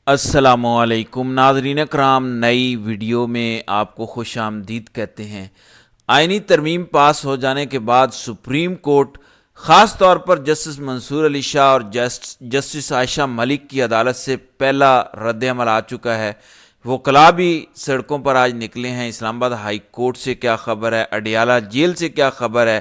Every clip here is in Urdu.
السلام علیکم ناظرین کرام، نئی ویڈیو میں آپ کو خوش آمدید کہتے ہیں۔ آئینی ترمیم پاس ہو جانے کے بعد سپریم کورٹ خاص طور پر جسٹس منصور علی شاہ اور جسٹس عائشہ ملک کی عدالت سے پہلا رد عمل آ چکا ہے۔ وکلاء بھی سڑکوں پر آج نکلے ہیں۔ اسلام آباد ہائی کورٹ سے کیا خبر ہے، اڈیالہ جیل سے کیا خبر ہے۔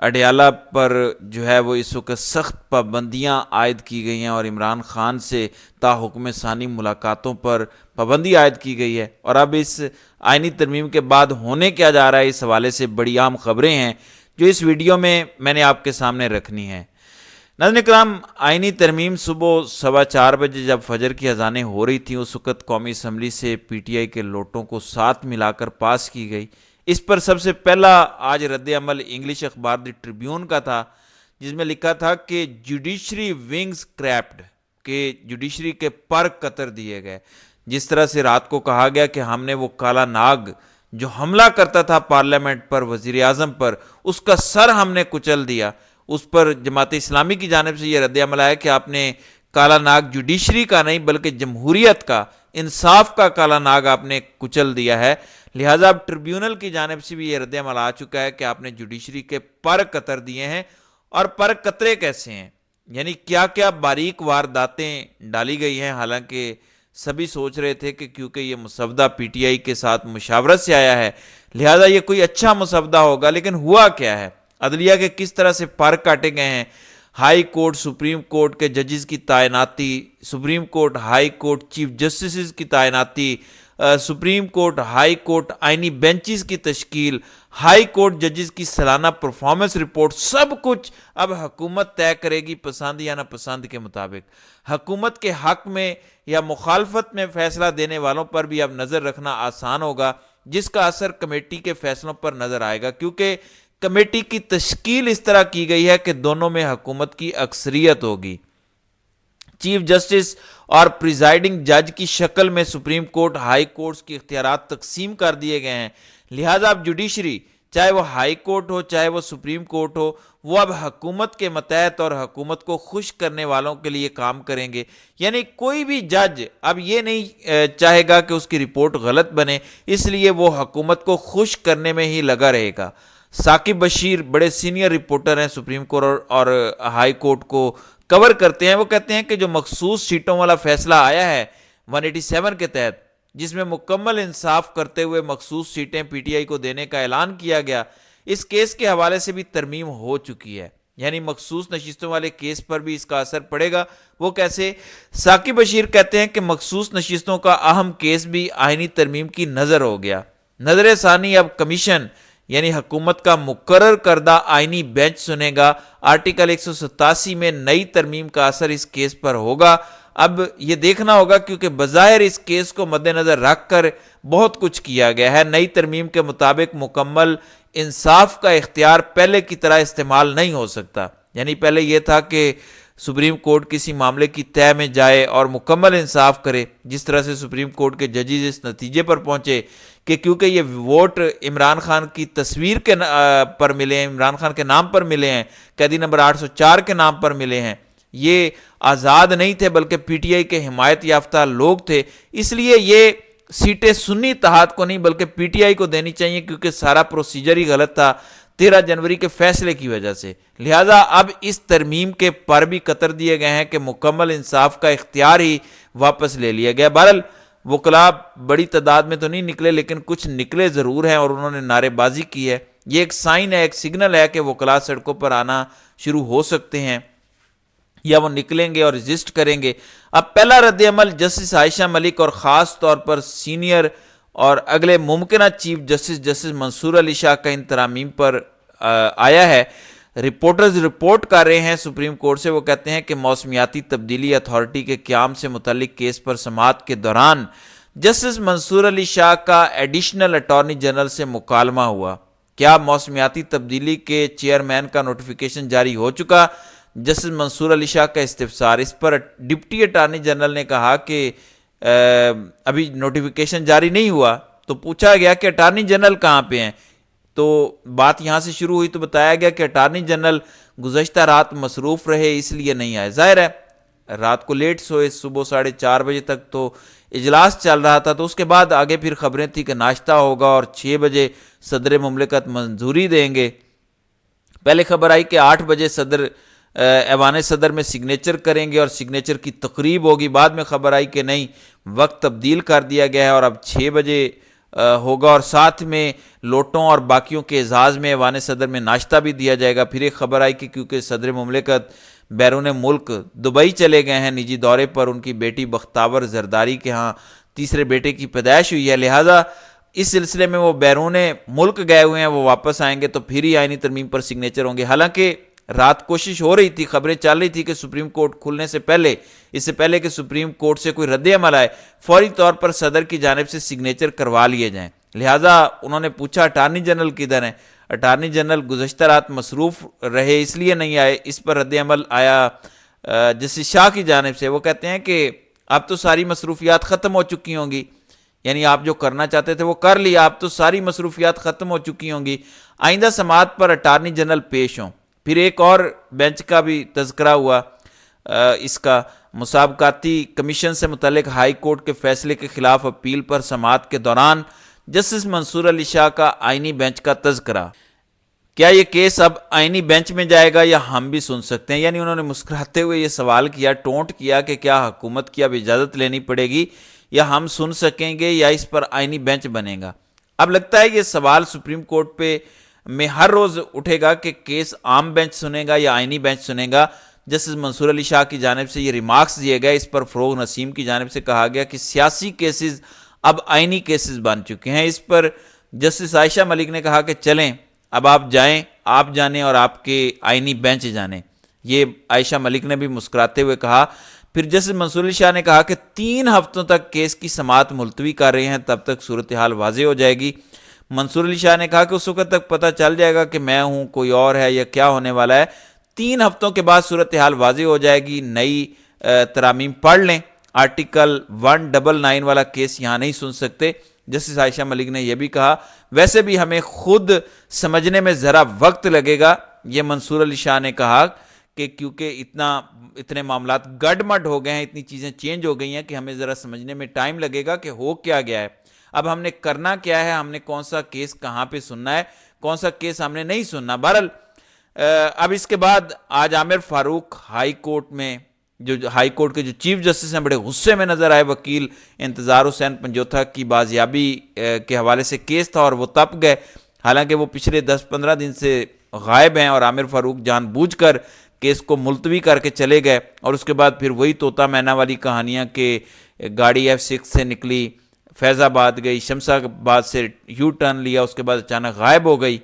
اڈیالہ پر جو ہے وہ اس وقت سخت پابندیاں عائد کی گئی ہیں اور عمران خان سے تا حکم ثانی ملاقاتوں پر پابندی عائد کی گئی ہے۔ اور اب اس آئینی ترمیم کے بعد ہونے کیا جا رہا ہے، اس حوالے سے بڑی اہم خبریں ہیں جو اس ویڈیو میں نے آپ کے سامنے رکھنی ہیں۔ ناظرین کرام، آئینی ترمیم صبح 4:15 بجے جب فجر کی اذانیں ہو رہی تھیں، اس وقت قومی اسمبلی سے پی ٹی آئی کے لوٹوں کو ساتھ ملا کر پاس کی گئی۔ اس پر سب سے پہلا آج رد عمل انگلش اخبار دی ٹریبیون کا تھا، جس میں لکھا تھا کہ جوڈیشری ونگز کریپڈ، کہ جوڈیشری کے پر قطر دیے گئے۔ جس طرح سے رات کو کہا گیا کہ ہم نے وہ کالا ناگ جو حملہ کرتا تھا پارلیمنٹ پر، وزیر اعظم پر، اس کا سر ہم نے کچل دیا، اس پر جماعت اسلامی کی جانب سے یہ رد عمل آیا کہ آپ نے کالا ناگ جوڈیشری کا نہیں بلکہ جمہوریت کا، انصاف کا کالا ناگ آپ نے کچل دیا ہے۔ لہٰذا اب ٹریبیونل کی جانب سے بھی یہ رد عمل آ چکا ہے کہ آپ نے جوڈیشری کے پر قطر دیے ہیں۔ اور پر قطرے کیسے ہیں، یعنی کیا کیا باریک وارداتیں ڈالی گئی ہیں۔ حالانکہ سبھی سوچ رہے تھے کہ کیونکہ یہ مسودہ پی ٹی آئی کے ساتھ مشاورت سے آیا ہے لہٰذا یہ کوئی اچھا مسودہ ہوگا، لیکن ہوا کیا ہے، عدلیہ کے کس طرح سے پر کاٹے گئے ہیں۔ ہائی کورٹ، سپریم کورٹ کے ججز کی تعیناتی، supreme court, high court chief justices کی تعیناتی، سپریم کورٹ، ہائی کورٹ آئینی بینچز کی تشکیل، ہائی کورٹ ججز کی سالانہ پرفارمنس رپورٹ، سب کچھ اب حکومت طے کرے گی پسند یا ناپسند کے مطابق۔ حکومت کے حق میں یا مخالفت میں فیصلہ دینے والوں پر بھی اب نظر رکھنا آسان ہوگا، جس کا اثر کمیٹی کے فیصلوں پر نظر آئے گا، کیونکہ کمیٹی کی تشکیل اس طرح کی گئی ہے کہ دونوں میں حکومت کی اکثریت ہوگی۔ چیف جسٹس اور پریزائڈنگ جج کی شکل میں سپریم کورٹ، ہائی کورٹس کی اختیارات تقسیم کر دیے گئے ہیں۔ لہٰذا اب جوڈیشری، چاہے وہ ہائی کورٹ ہو چاہے وہ سپریم کورٹ ہو، وہ اب حکومت کے متحد اور حکومت کو خوش کرنے والوں کے لیے کام کریں گے۔ یعنی کوئی بھی جج اب یہ نہیں چاہے گا کہ اس کی رپورٹ غلط بنے، اس لیے وہ حکومت کو خوش کرنے میں ہی لگا رہے گا۔ ثاقب بشیر بڑے سینئر رپورٹر ہیں، سپریم کورٹ اور ہائی کورٹ کو کور کرتے ہیں۔ وہ کہتے ہیں کہ جو مخصوص سیٹوں والا فیصلہ آیا ہے 187 کے تحت، جس میں مکمل انصاف کرتے ہوئے مخصوص سیٹیں پی ٹی آئی کو دینے کا اعلان کیا گیا، اس کیس کے حوالے سے بھی ترمیم ہو چکی ہے، یعنی مخصوص نشستوں والے کیس پر بھی اس کا اثر پڑے گا۔ وہ کیسے؟ ثاقب بشیر کہتے ہیں کہ مخصوص نشستوں کا اہم کیس بھی آئینی ترمیم کی نظر ہو گیا۔ نظر ثانی اب کمیشن یعنی حکومت کا مقرر کردہ آئینی بینچ سنے گا۔ آرٹیکل 187 میں نئی ترمیم کا اثر اس کیس پر ہوگا۔ اب یہ دیکھنا ہوگا، کیونکہ بظاہر اس کیس کو مد نظر رکھ کر بہت کچھ کیا گیا ہے۔ نئی ترمیم کے مطابق مکمل انصاف کا اختیار پہلے کی طرح استعمال نہیں ہو سکتا۔ یعنی پہلے یہ تھا کہ سپریم کورٹ کسی معاملے کی طے میں جائے اور مکمل انصاف کرے، جس طرح سے سپریم کورٹ کے ججز اس نتیجے پر پہنچے کہ کیونکہ یہ ووٹ عمران خان کی تصویر کے پر ملے ہیں، عمران خان کے نام پر ملے ہیں، قیدی نمبر 804 کے نام پر ملے ہیں، یہ آزاد نہیں تھے بلکہ پی ٹی آئی کے حمایت یافتہ لوگ تھے، اس لیے یہ سیٹیں سنی اتحاد کو نہیں بلکہ پی ٹی آئی کو دینی چاہیے، کیونکہ سارا پروسیجر ہی غلط تھا 13 جنوری کے فیصلے کی وجہ سے۔ لہٰذا اب اس ترمیم کے پر بھی قطر دیے گئے ہیں کہ مکمل انصاف کا اختیار ہی واپس لے لیا گیا۔ بہرحال وکلاء بڑی تعداد میں تو نہیں نکلے، لیکن کچھ نکلے ضرور ہیں اور انہوں نے نعرے بازی کی ہے۔ یہ ایک سائن ہے، ایک سگنل ہے کہ وکلاء سڑکوں پر آنا شروع ہو سکتے ہیں یا وہ نکلیں گے اور رجسٹ کریں گے۔ اب پہلا رد عمل جسٹس عائشہ ملک اور خاص طور پر سینئر اور اگلے ممکنہ چیف جسٹس منصور علی شاہ کا ان ترامیم پر آیا ہے۔ رپورٹرز رپورٹ کر رہے ہیں سپریم کورٹ سے، وہ کہتے ہیں کہ موسمیاتی تبدیلی اتھارٹی کے قیام سے متعلق کیس پر سماعت کے دوران جسٹس منصور علی شاہ کا ایڈیشنل اٹارنی جنرل سے مکالمہ ہوا۔ کیا موسمیاتی تبدیلی کے چیئرمین کا نوٹیفیکیشن جاری ہو چکا؟ جسٹس منصور علی شاہ کا استفسار۔ اس پر ڈپٹی اٹارنی جنرل نے کہا کہ ابھی نوٹیفیکیشن جاری نہیں ہوا، تو پوچھا گیا کہ اٹارنی جنرل کہاں پہ ہیں، تو بات یہاں سے شروع ہوئی تو بتایا گیا کہ اٹارنی جنرل گزشتہ رات مصروف رہے اس لیے نہیں آئے۔ ظاہر ہے رات کو لیٹ سوئے, صبح 4:30 بجے تک تو اجلاس چل رہا تھا. تو اس کے بعد آگے پھر خبریں تھیں کہ ناشتہ ہوگا اور 6 بجے صدر مملکت منظوری دیں گے. پہلے خبر آئی کہ 8 بجے ایوان صدر میں سگنیچر کریں گے اور سگنیچر کی تقریب ہوگی. بعد میں خبر آئی کہ نہیں, وقت تبدیل کر دیا گیا ہے اور اب 6 بجے ہوگا, اور ساتھ میں لوٹوں اور باقیوں کے اعزاز میں ایوان صدر میں ناشتہ بھی دیا جائے گا. پھر ایک خبر آئی کہ کیونکہ صدر مملکت بیرون ملک دبئی چلے گئے ہیں نجی دورے پر, ان کی بیٹی بختاور زرداری کے ہاں تیسرے بیٹے کی پیدائش ہوئی ہے, لہٰذا اس سلسلے میں وہ بیرون ملک گئے ہوئے ہیں, وہ واپس آئیں گے تو پھر ہی آئینی ترمیم پر سگنیچر ہوں گے. حالانکہ رات کوشش ہو رہی تھی, خبریں چل رہی تھی کہ سپریم کورٹ کھلنے سے پہلے, اس سے پہلے کہ سپریم کورٹ سے کوئی رد عمل آئے, فوری طور پر صدر کی جانب سے سگنیچر کروا لیے جائیں. لہٰذا انہوں نے پوچھا اٹارنی جنرل کدھر ہیں. اٹارنی جنرل گزشتہ رات مصروف رہے, اس لیے نہیں آئے. اس پر رد عمل آیا جسٹس شاہ کی جانب سے. وہ کہتے ہیں کہ اب تو ساری مصروفیات ختم ہو چکی ہوں گی, یعنی آپ جو کرنا چاہتے تھے وہ کر لیا, اب تو ساری مصروفیات ختم ہو چکی ہوں گی, آئندہ سماعت پر اٹارنی جنرل پیش ہوں. پھر ایک اور بینچ کا بھی تذکرہ ہوا, اس کا مسابقاتی کمیشن سے متعلق ہائی کورٹ کے فیصلے کے خلاف اپیل پر سماعت کے دوران جسٹس منصور علی شاہ کا آئینی بینچ کا تذکرہ. کیا یہ کیس اب آئینی بینچ میں جائے گا یا ہم بھی سن سکتے ہیں؟ یعنی انہوں نے مسکراتے ہوئے یہ سوال کیا, ٹونٹ کیا کہ کیا حکومت کی اب اجازت لینی پڑے گی یا ہم سن سکیں گے یا اس پر آئینی بینچ بنے گا. اب لگتا ہے یہ سوال سپریم کورٹ میں ہر روز اٹھے گا کہ کیس عام بینچ سنے گا یا آئینی بینچ سنے گا. جسٹس منصور علی شاہ کی جانب سے یہ ریمارکس دیے گئے. اس پر فروغ نسیم کی جانب سے کہا گیا کہ سیاسی کیسز اب آئینی کیسز بن چکے ہیں. اس پر جسٹس عائشہ ملک نے کہا کہ چلیں اب آپ جائیں, آپ جانیں اور آپ کے آئینی بینچ جانیں. یہ عائشہ ملک نے بھی مسکراتے ہوئے کہا. پھر جسٹس منصور علی شاہ نے کہا کہ 3 ہفتوں تک کیس کی سماعت ملتوی کر رہے ہیں, تب تک صورتحال واضح ہو جائے گی. منصور علی شاہ نے کہا کہ اس وقت تک پتہ چل جائے گا کہ میں ہوں, کوئی اور ہے یا کیا ہونے والا ہے. 3 ہفتوں کے بعد صورتحال واضح ہو جائے گی. نئی ترامیم پڑھ لیں, آرٹیکل 199 والا کیس یہاں نہیں سن سکتے. جسٹس عائشہ ملک نے یہ بھی کہا ویسے بھی ہمیں خود سمجھنے میں ذرا وقت لگے گا. یہ منصور علی شاہ نے کہا کہ کیونکہ اتنے معاملات گڈمڈ ہو گئے ہیں, اتنی چیزیں چینج ہو گئی ہیں کہ ہمیں ذرا سمجھنے میں ٹائم لگے گا کہ ہو کیا گیا ہے, اب ہم نے کرنا کیا ہے, ہم نے کون سا کیس کہاں پہ سننا ہے, کون سا کیس ہم نے نہیں سننا. بہرحال اب اس کے بعد آج عامر فاروق ہائی کورٹ میں, جو ہائی کورٹ کے جو چیف جسٹس ہیں, بڑے غصے میں نظر آئے. وکیل انتظار حسین پنجوتھا کی بازیابی کے حوالے سے کیس تھا اور وہ تپ گئے, حالانکہ وہ پچھلے 10-15 دن سے غائب ہیں, اور عامر فاروق جان بوجھ کر کیس کو ملتوی کر کے چلے گئے. اور اس کے بعد پھر وہی طوطا مینا والی کہانیاں کہ گاڑی F6 سے نکلی, فیض آباد گئی, شمس آباد سے یو ٹرن لیا, اس کے بعد اچانک غائب ہو گئی.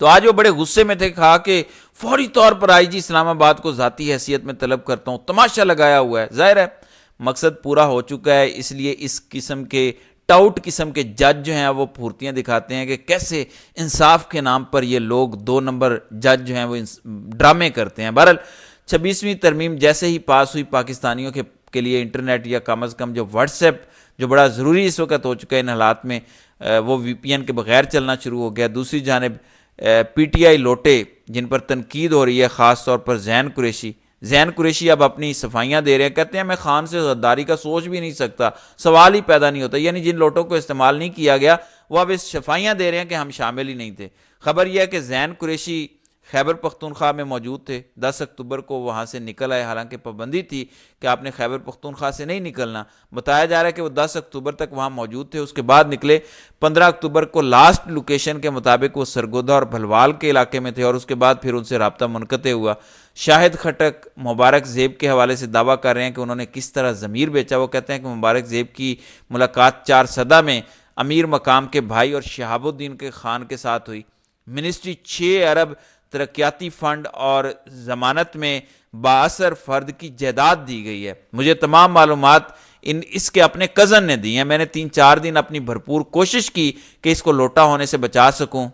تو آج وہ بڑے غصے میں تھے, کہا کہ فوری طور پر آئی جی اسلام آباد کو ذاتی حیثیت میں طلب کرتا ہوں, تماشا لگایا ہوا ہے. ظاہر ہے مقصد پورا ہو چکا ہے, اس لیے اس قسم کے ٹاؤٹ قسم کے جج جو ہیں وہ پھورتیاں دکھاتے ہیں کہ کیسے انصاف کے نام پر یہ لوگ 2 نمبر جج جو ہیں وہ ڈرامے کرتے ہیں. بہرحال 26ویں ترمیم جیسے ہی پاس ہوئی, پاکستانیوں کے لیے انٹرنیٹ یا کم از کم جو واٹس ایپ جو بڑا ضروری اس وقت ہو چکا ہے ان حالات میں, وہ VPN کے بغیر چلنا شروع ہو گیا. دوسری جانب PTI لوٹے جن پر تنقید ہو رہی ہے, خاص طور پر زین قریشی اب اپنی صفائیاں دے رہے ہیں, کہتے ہیں میں خان سے غداری کا سوچ بھی نہیں سکتا, سوال ہی پیدا نہیں ہوتا. یعنی جن لوٹوں کو استعمال نہیں کیا گیا وہ اب اس صفائیاں دے رہے ہیں کہ ہم شامل ہی نہیں تھے. خبر یہ ہے کہ زین قریشی خیبر پختونخوا میں موجود تھے, 10 اکتوبر کو وہاں سے نکل آئے, حالانکہ پابندی تھی کہ آپ نے خیبر پختونخوا سے نہیں نکلنا. بتایا جا رہا ہے کہ وہ 10 اکتوبر تک وہاں موجود تھے, اس کے بعد نکلے. 15 اکتوبر کو لاسٹ لوکیشن کے مطابق وہ سرگودا اور بھلوال کے علاقے میں تھے, اور اس کے بعد پھر ان سے رابطہ منقطع ہوا. شاہد خٹک مبارک زیب کے حوالے سے دعویٰ کر رہے ہیں کہ انہوں نے کس طرح ضمیر بیچا. وہ کہتے ہیں کہ مبارک زیب کی ملاقات 4 صدہ میں امیر مقام کے بھائی اور شہاب الدین کے خان کے ساتھ ہوئی. منسٹری 6 ارب ترقیاتی فنڈ اور ضمانت میں بااثر فرد کی جائیداد دی گئی ہے. مجھے تمام معلومات اس کے اپنے کزن نے دی ہیں. میں نے 3-4 دن اپنی بھرپور کوشش کی کہ اس کو لوٹا ہونے سے بچا سکوں.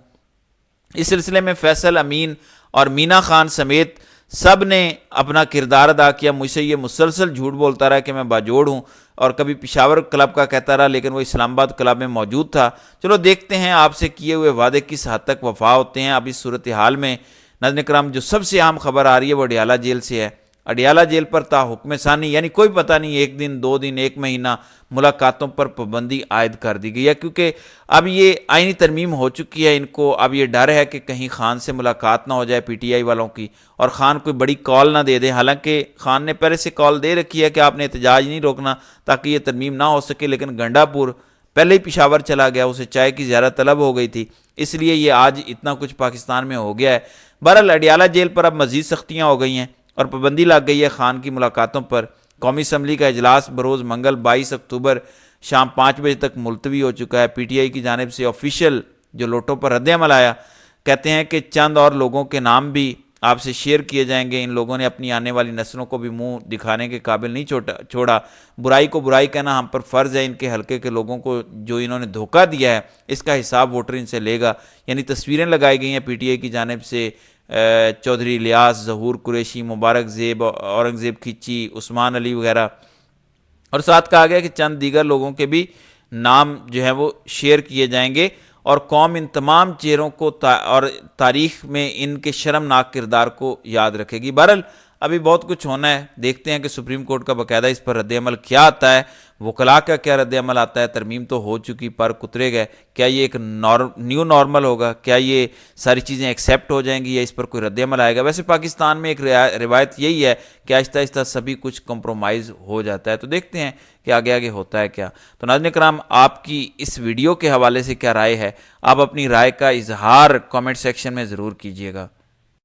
اس سلسلے میں فیصل امین اور مینا خان سمیت سب نے اپنا کردار ادا کیا. مجھ سے یہ مسلسل جھوٹ بولتا رہا کہ میں باجوڑ ہوں, اور کبھی پشاور کلب کا کہتا رہا, لیکن وہ اسلام آباد کلب میں موجود تھا. چلو دیکھتے ہیں آپ سے کیے ہوئے وعدے کس حد تک وفا ہوتے ہیں. اب اس صورتحال میں ناظرین کرام جو سب سے اہم خبر آ رہی ہے وہ اڈیالہ جیل سے ہے. اڈیالہ جیل پر تا حکم ثانی یعنی کوئی پتہ نہیں 1 دن 2 دن 1 مہینہ ملاقاتوں پر پابندی عائد کر دی گئی ہے، کیونکہ اب یہ آئینی ترمیم ہو چکی ہے، ان کو اب یہ ڈر ہے کہ کہیں خان سے ملاقات نہ ہو جائے پی ٹی آئی والوں کی، اور خان کوئی بڑی کال نہ دے دیں، حالانکہ خان نے پہلے سے کال دے رکھی ہے کہ آپ نے احتجاج نہیں روکنا تاکہ یہ ترمیم نہ ہو سکے، لیکن گنڈا پور پہلے ہی پشاور چلا گیا، اسے چائے کی زیادہ طلب ہو گئی تھی، اس لیے یہ آج اتنا کچھ پاکستان میں ہو گیا ہے۔ بہرحال اڈیالہ جیل پر اب مزید سختیاں ہو گئی ہیں اور پابندی لگ گئی ہے خان کی ملاقاتوں پر۔ قومی اسمبلی کا اجلاس بروز منگل 22 اکتوبر شام 5 بجے تک ملتوی ہو چکا ہے۔ پی ٹی آئی کی جانب سے آفیشیل جو لوٹوں پر رد عمل آیا، کہتے ہیں کہ چند اور لوگوں کے نام بھی آپ سے شیئر کیے جائیں گے، ان لوگوں نے اپنی آنے والی نسلوں کو بھی منہ دکھانے کے قابل نہیں چھوڑا، برائی کو برائی کہنا ہم پر فرض ہے، ان کے حلقے کے لوگوں کو جو انہوں نے دھوکہ دیا ہے اس کا حساب ووٹر ان سے لے گا۔ یعنی تصویریں لگائی گئی ہیں پی ٹی آئی کی جانب سے، چودھری الیاس، ظہور قریشی، مبارک زیب، اورنگزیب کھچی، عثمان علی وغیرہ، اور ساتھ کہا گیا کہ چند دیگر لوگوں کے بھی نام جو ہیں وہ شیئر کیے جائیں گے، اور قوم ان تمام چہروں کو اور تاریخ میں ان کے شرمناک کردار کو یاد رکھے گی۔ بہرحال ابھی بہت کچھ ہونا ہے، دیکھتے ہیں کہ سپریم کورٹ کا باقاعدہ اس پر رد عمل کیا آتا ہے، وکلاء کا کیا رد عمل آتا ہے۔ ترمیم تو ہو چکی، پر کترے گئے، کیا یہ ایک نیو نارمل ہوگا؟ کیا یہ ساری چیزیں ایکسیپٹ ہو جائیں گی یا اس پر کوئی رد عمل آئے گا؟ ویسے پاکستان میں ایک روایت یہی ہے کہ آہستہ آہستہ سبھی کچھ کمپرومائز ہو جاتا ہے، تو دیکھتے ہیں کہ آگے آگے ہوتا ہے کیا۔ تو ناظرین کرام، آپ کی اس ویڈیو کے حوالے سے کیا رائے ہے؟ آپ اپنی رائے کا اظہار کامنٹ سیکشن میں ضرور کیجیے گا۔